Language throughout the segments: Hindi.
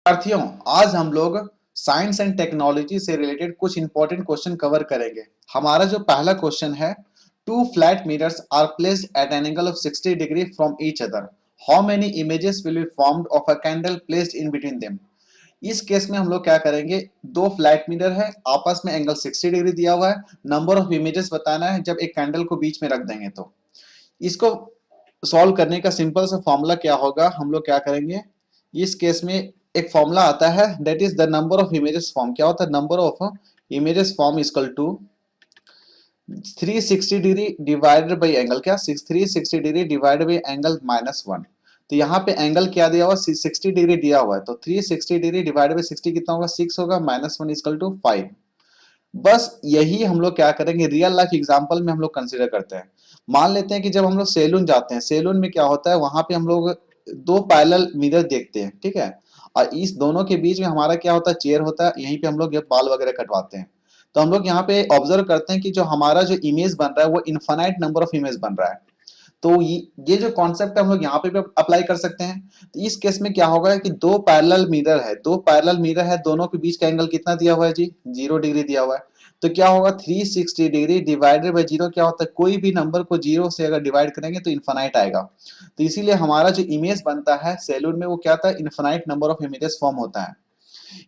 विद्यार्थियों, आज हम लोग साइंस एंड टेक्नोलॉजी से रिलेटेड कुछ इंपॉर्टेंट क्वेश्चन कवर करेंगे। हमारा जो पहला क्वेश्चन है, two flat mirrors are placed at an angle of 60 degree from each other, how many images will be formed of a candle placed in between them. इस केस में हम लोग क्या करेंगे, दो फ्लैट मिरर है, आपस में एंगल 60 डिग्री दिया हुआ है, नंबर ऑफ इमेजेस बताना है जब एक कैंडल को बीच में रख देंगे। तो इसको सॉल्व करने का सिंपल सा फॉर्मूला क्या होगा, हम लोग क्या करेंगे, इस केस में एक फॉर्मूला आता है, that is the number of images form. क्या होता है, number of images form equal to 360 degree divided by angle, क्या 360 डिग्री डिवाइडेड बाई एंगल -1। तो यहाँ पे एंगल क्या दिया हुआ, 60 डिग्री दिया हुआ है, तो 360 डिग्री डिवाइडेड बाई 60 कितना होगा, 6 होगा, -1 इक्वल टू 5। बस यही हम लोग क्या करेंगे, रियल लाइफ एग्जांपल में हम लोग कंसीडर करते हैं। मान लेते हैं कि जब हम लोग सैलून जाते हैं, सैलून में क्या होता है, वहां पे हम लोग दो पैरेलल मिरर देखते हैं, ठीक है। और इस दोनों के बीच में हमारा क्या होता है, चेयर होता है, यहीं पे हम लोग ये बाल वगैरह कटवाते हैं। तो हम लोग यहाँ पे ऑब्जर्व करते हैं कि जो हमारा जो इमेज बन रहा है वो इनफाइनाइट नंबर ऑफ इमेज बन रहा है। तो ये जो कॉन्सेप्ट है हम लोग यहाँ पे भी अप्लाई कर सकते हैं। तो इस केस में क्या होगा कि दो पैरेलल मिरर है, दो पैरेलल मिरर है, दोनों के बीच का एंगल कितना दिया हुआ है जी, 0 डिग्री दिया हुआ है। तो क्या होगा, 360 डिग्री डिवाइडेड बाई 0 क्या होता है, कोई भी नंबर को 0 से अगर डिवाइड करेंगे तो इनफाइनाइट आएगा। तो इसीलिए हमारा जो इमेज बनता है सैलून में वो क्या था, infinite number of images form होता है।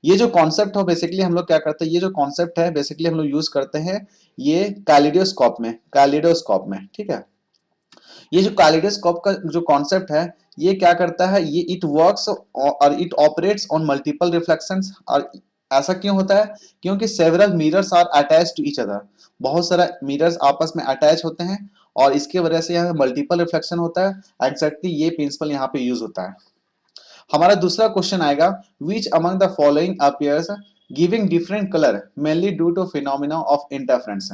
ये जो कॉन्सेप्ट हो बेसिकली हम लोग क्या करते हैं, ये जो कॉन्सेप्ट है बेसिकली हम लोग यूज करते हैं ये कैलिडोस्कोप में, ठीक है। ये जो कैलिडोस्कोप का जो कॉन्सेप्ट है, ये क्या करता है, ये इट वर्क्स और it operates on multiple reflections. और ऐसा क्यों होता है, क्योंकि several mirrors are attached to each other, बहुत सारा मिरर्स आपस में अटैच होते हैं और इसके वजह से यहाँ मल्टीपल रिफ्लेक्शन होता है। एग्जैक्टली ये प्रिंसिपल यहाँ पे यूज होता है। हमारा दूसरा क्वेश्चन आएगा, which among the following appears giving different colour mainly due to phenomena of interference.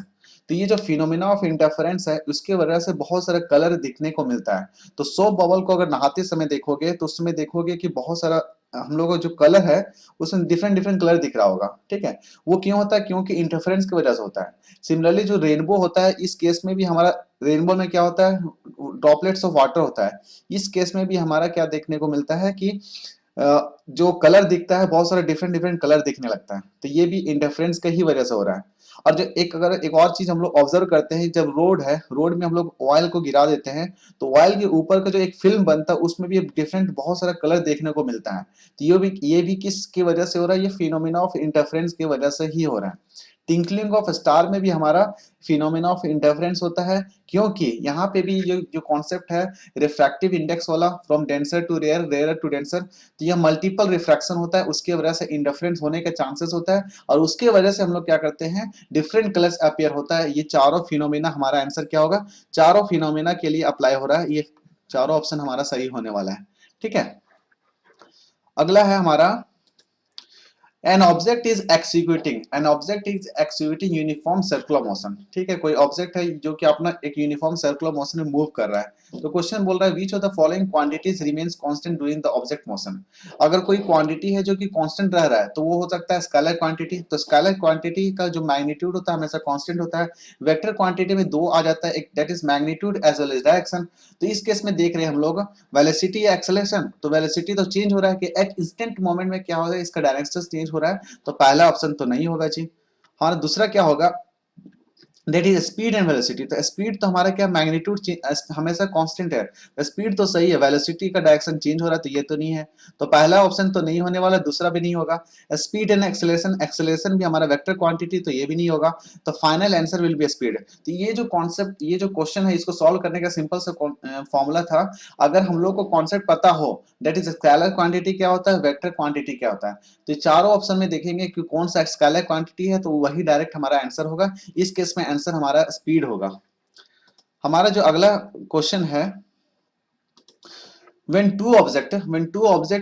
तो ये जो फिनोमिना ऑफ इंटरफेरेंस है उसके वजह से बहुत सारा कलर दिखने को मिलता है। तो सोप बबल को अगर नहाते समय देखोगे तो उसमें देखोगे कि बहुत सारा हम लोग का जो कलर है उसमें डिफरेंट डिफरेंट कलर दिख रहा होगा, ठीक है। वो क्यों होता है, क्योंकि इंटरफेरेंस की वजह से होता है। सिमिलरली जो रेनबो होता है, इस केस में भी हमारा रेनबो में क्या होता है, ड्रॉपलेट्स ऑफ वाटर होता है। इस केस में भी हमारा क्या देखने को मिलता है कि जो कलर दिखता है बहुत सारे डिफरेंट डिफरेंट कलर दिखने लगता है। तो ये भी इंटरफेरेंस का ही वजह से हो रहा है। और जो अगर एक और चीज हम लोग ऑब्जर्व करते हैं, जब रोड है, रोड में हम लोग ऑयल को गिरा देते हैं तो ऑयल के ऊपर का जो एक फिल्म बनता है उसमें भी डिफरेंट बहुत सारा कलर देखने को मिलता है। तो ये भी किसकी वजह से हो रहा है, ये फिनोमिना ऑफ इंटरफेरेंस की वजह से ही हो रहा है। टिंकलिंग ऑफ स्टार में भी हमारा फिनोमिना ऑफ इंटरफेरेंस होता है, क्योंकि यहाँ पे भी ये जो कॉन्सेप्ट है रिफ्रैक्टिव इंडेक्स वाला, from denser to rare, rare to denser, तो यह मल्टीपल रिफ्रैक्शन होता है, उसके वजह से इंटरफेरेंस होने के चांसेस होता है और उसके वजह से हम लोग क्या करते हैं, डिफरेंट कलर्स अपीयर होता है। ये चारों फिनोमिना, हमारा आंसर क्या होगा, चारों फिनोमिना के लिए अप्लाई हो रहा है, ये चारों ऑप्शन हमारा सही होने वाला है, ठीक है। अगला है हमारा, an object is executing uniform circular motion, ठीक है। कोई ऑब्जेक्ट है जो कि अपना एक यूनिफॉर्म सर्कुलर मोशन में मूव कर रहा है। तो क्वेश्चन बोल रहा है, which of the following quantities remains constant during the object motion. अगर कोई क्वांटिटी है जो कि कांस्टेंट रह रहा है तो वो हो सकता है स्केलर क्वांटिटी। तो स्केलर क्वांटिटी का जो मैग्नीट्यूड होता है हमेशा कांस्टेंट होता है। वेक्टर क्वांटिटी में दो आ जाता है, एक that is magnitude as well as direction. तो इस केस में देख रहे हैं हम लोग वेलोसिटी या एक्सेलरेशन, तो वेलोसिटी तो चेंज हो रहा है कि एक इंस्टेंट मोमेंट में क्या हो रहा है, इसका डायरेक्शन चेंज हो रहा है, तो पहला ऑप्शन तो नहीं होगा जी। हाँ, दूसरा क्या होगा, that is speed and velocity. तो स्पीड तो हमारा क्या, मैग्नीट्यूड हमेशा कांस्टेंट है, स्पीड तो सही है, वेलोसिटी का डायरेक्शन चेंज हो रहा है तो ये तो नहीं है। तो पहला ऑप्शन तो नहीं होने वाला, दूसरा भी नहीं होगा। स्पीड एंड एक्सेलरेशन, एक्सेलरेशन भी हमारा वेक्टर क्वांटिटी, तो ये भी नहीं होगा। तो final answer will be speed. तो ये जो कॉन्सेप्ट, ये जो क्वेश्चन है, इसको सॉल्व करने का सिंपल सा फॉर्मूला था। अगर हम लोग को कॉन्सेप्ट पता हो, दैट इज स्केलर क्वांटिटी क्या होता है, वेक्टर क्वांटिटी क्या होता है, तो चारों ऑप्शन में देखेंगे कि कौन सा स्केलर क्वांटिटी है तो वही डायरेक्ट हमारा आंसर होगा। इस केस में आंसर हमारा स्पीड होगा। हमारा जो अगला क्वेश्चन है, when two object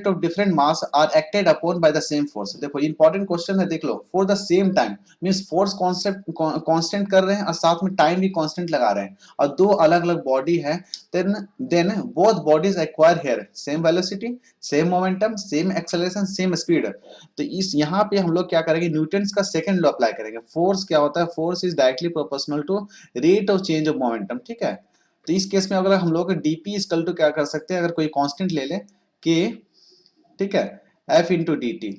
of different mass are acted upon by the same force। देखो इंपॉर्टेंट क्वेश्चन है, देख लो, for the same time means force constant कर रहे हैं और साथ में टाइम भी कांस्टेंट लगा रहे हैं और दो अलग अलग बॉडी है, then both bodies acquire here same velocity, same momentum, same acceleration, same speed. तो इस यहाँ पे हम लोग क्या करेंगे, न्यूटन्स का सेकंड लॉ अप्लाई करेंगे। फोर्स क्या होता है, force is directly proportional to rate of change of momentum, ठीक है। तो इस केस में अगर हम लोग डीपी इक्वल टू क्या कर सकते हैं, अगर कोई कांस्टेंट ले ले के, ठीक है, एफ इंटू डी टी।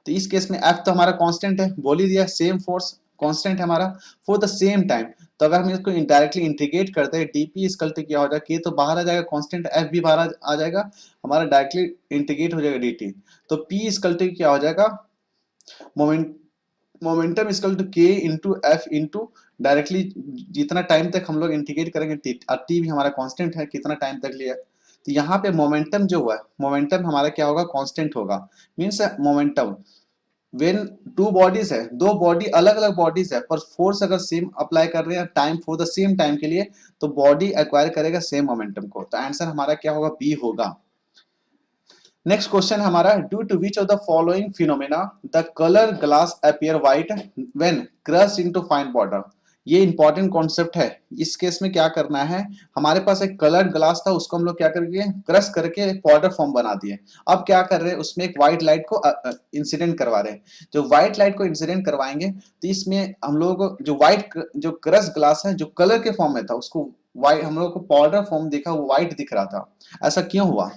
तो इस केस में एफ तो हमारा कांस्टेंट है, बोल ही दिया, सेम फोर्स कांस्टेंट है हमारा फॉर द सेम टाइम। तो अगर हम इसको इनडायरेक्टली इंटीग्रेट करते हैं डीपी इक्वल टू क्या हो जाएगा, के तो बाहर आ जाएगा, कांस्टेंट एफ भी बाहर आ जाएगा, हमारा डायरेक्टली इंटीग्रेट हो जाएगा डीटी। तो पी इक्वल टू क्या हो जाएगा, मोमेंट मोमेंटम इक्वल टू के इंटू एफ इंटू डायरेक्टली जितना टाइम तक हम लोग इंटीग्रेट करेंगे टी, और टी भी हमारा कांस्टेंट है, कितना टाइम तक लिया। तो यहाँ पे मोमेंटम जो हुआ, मोमेंटम हमारा क्या होगा, कांस्टेंट होगा। Means momentum when two bodies है, दो बॉडी अलग अलग बॉडीज है, पर फोर्स अगर सेम अप्लाई कर रहे हैं time for the same time के लिए, तो बॉडी एक्वायर करेगा सेम मोमेंटम को। तो आंसर हमारा क्या होगा, बी होगा। नेक्स्ट क्वेश्चन हमारा, due to which of the following phenomena the colour glass appear white when crush into fine powder. ये इंपॉर्टेंट कॉन्सेप्ट है। इस केस में क्या करना है, हमारे पास एक कलर्ड ग्लास था, उसको हम लोग क्या करके क्रश करके पाउडर फॉर्म बना दिए। अब क्या कर रहे हैं, उसमें एक व्हाइट लाइट को इंसिडेंट करवा रहे हैं। जो व्हाइट लाइट को इंसिडेंट करवाएंगे तो इसमें हम लोग जो व्हाइट जो क्रश ग्लास है जो कलर के फॉर्म में था, उसको व्हाइट हम लोग को पाउडर फॉर्म दिखा, वो व्हाइट दिख रहा था। ऐसा क्यों हुआ,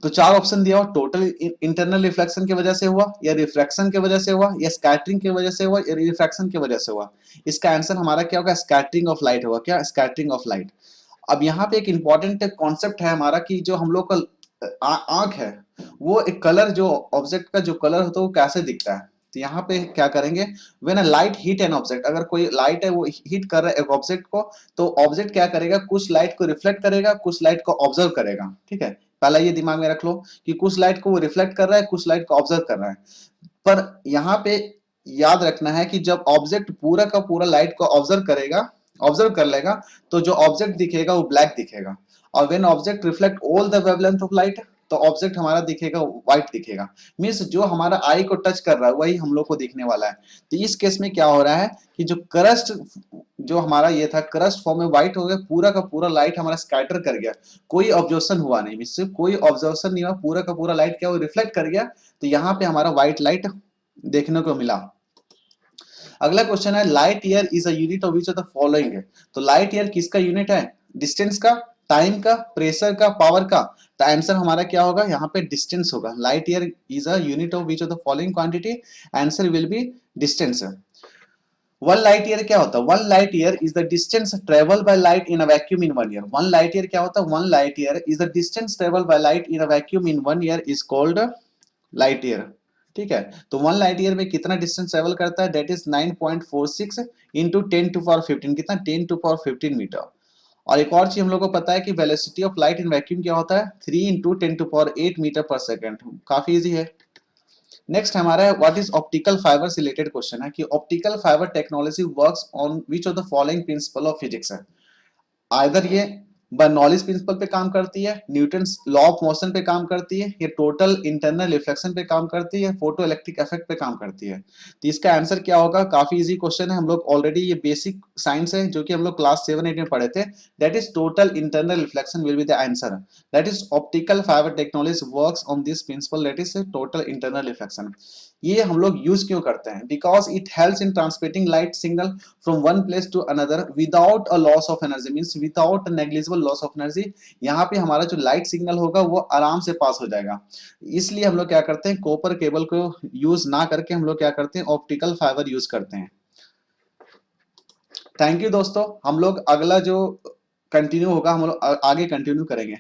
तो चार ऑप्शन दिया हुआ, टोटल इंटरनल रिफ्लेक्शन की वजह से हुआ, या रिफ्रैक्शन की वजह से हुआ, या स्कैटरिंग की वजह से हुआ, या रिफ्रैक्शन की वजह से हुआ। इसका आंसर हमारा क्या होगा, स्कैटरिंग ऑफ लाइट होगा। क्या, स्कैटरिंग ऑफ लाइट। अब यहाँ पे एक इंपॉर्टेंट कॉन्सेप्ट है हमारा कि जो हम लोग का आंख है, वो एक कलर जो ऑब्जेक्ट का जो कलर होता है वो कैसे दिखता है। तो यहाँ पे क्या करेंगे, when a light hit an object, अगर कोई लाइट है वो हिट कर रहा है एक ऑब्जेक्ट को, तो ऑब्जेक्ट क्या करेगा, कुछ लाइट को रिफ्लेक्ट करेगा, कुछ लाइट को ऑब्जर्व करेगा। ठीक है, पहला ये दिमाग में रख लो कि कुछ लाइट को वो रिफ्लेक्ट कर रहा है, कुछ लाइट को ऑब्जर्व कर रहा है। पर यहाँ पे याद रखना है कि जब ऑब्जेक्ट पूरा का पूरा लाइट को ऑब्जर्व करेगा, ऑब्जर्व कर लेगा, तो जो ऑब्जेक्ट दिखेगा वो ब्लैक दिखेगा। और when object reflect all the wavelength of light, तो ऑब्जेक्ट हमारा दिखेगा व्हाइट दिखेगा। मींस जो हमारा आई को टच कर रहा है वही हम लोग को दिखने वाला है। तो इस केस में क्या हो रहा है कि जो क्रस्ट, जो हमारा ये था क्रस्ट फॉर्म में व्हाइट हो गया, पूरा का पूरा लाइट हमारा स्कैटर कर गया, कोई ऑब्जर्वेशन हुआ नहीं, मींस कोई ऑब्जर्वेशन नहीं हुआ, पूरा का पूरा लाइट क्या वो रिफ्लेक्ट कर गया। तो यहाँ पे हमारा व्हाइट लाइट देखने को मिला। अगला क्वेश्चन है, light year is a unit of which of the following है। तो लाइट ईयर किसका यूनिट है, डिस्टेंस का, टाइम का, प्रेशर का, पावर का। तो आंसर हमारा क्या होगा, यहाँ पे डिस्टेंस होगा। Light year is a unit of which of the following quantity, answer will be distance. One light year क्या होता है, one light year is the distance travel by light in a vacuum in one year. One light year क्या होता है, one light year is the distance travel by light in a vacuum in one year is called light year. ठीक है, तो वन लाइट ईयर में कितना डिस्टेंस ट्रेवल करता है, दैट इज 9.46 इंटू 10⁻15, कितना 10⁻15 मीटर। और एक और चीज हम लोग को पता है कि velocity of light in vacuum क्या होता है, 3 इंटू 10⁸ मीटर पर सेकेंड। काफी इजी है। नेक्स्ट हमारा है, व्हाट इज ऑप्टिकल फाइबर से रिलेटेड क्वेश्चन है कि optical fibre technology works on which of the following principle of physics है। आइदर ये बर्नौलीज प्रिंसिपल पे काम करती है, न्यूटन्स लॉ ऑफ मोशन पे काम करती है, ये टोटल इंटरनल रिफ्लेक्शन पे काम करती है, फोटो इलेक्ट्रिक इफेक्ट पे काम करती है। तो इसका आंसर क्या होगा, काफी इजी क्वेश्चन है, हम लोग ऑलरेडी ये बेसिक साइंस है जो कि हम लोग क्लास 7-8 में पढ़े थे। That is total internal reflection will be the answer. That is optical fibre technology works on this principle, that is total internal reflection. ये हम लोग यूज क्यों करते हैं, because it helps in transmitting light signal from one place to another without a loss of energy, means without negligible loss of energy. यहाँ पे हमारा जो लाइट सिग्नल होगा वो आराम से पास हो जाएगा। इसलिए हम लोग क्या करते हैं, कॉपर केबल को यूज ना करके हम लोग क्या करते हैं, ऑप्टिकल फाइबर यूज करते हैं। थैंक यू दोस्तों, हम लोग अगला जो कंटिन्यू होगा हम लोग आगे कंटिन्यू करेंगे।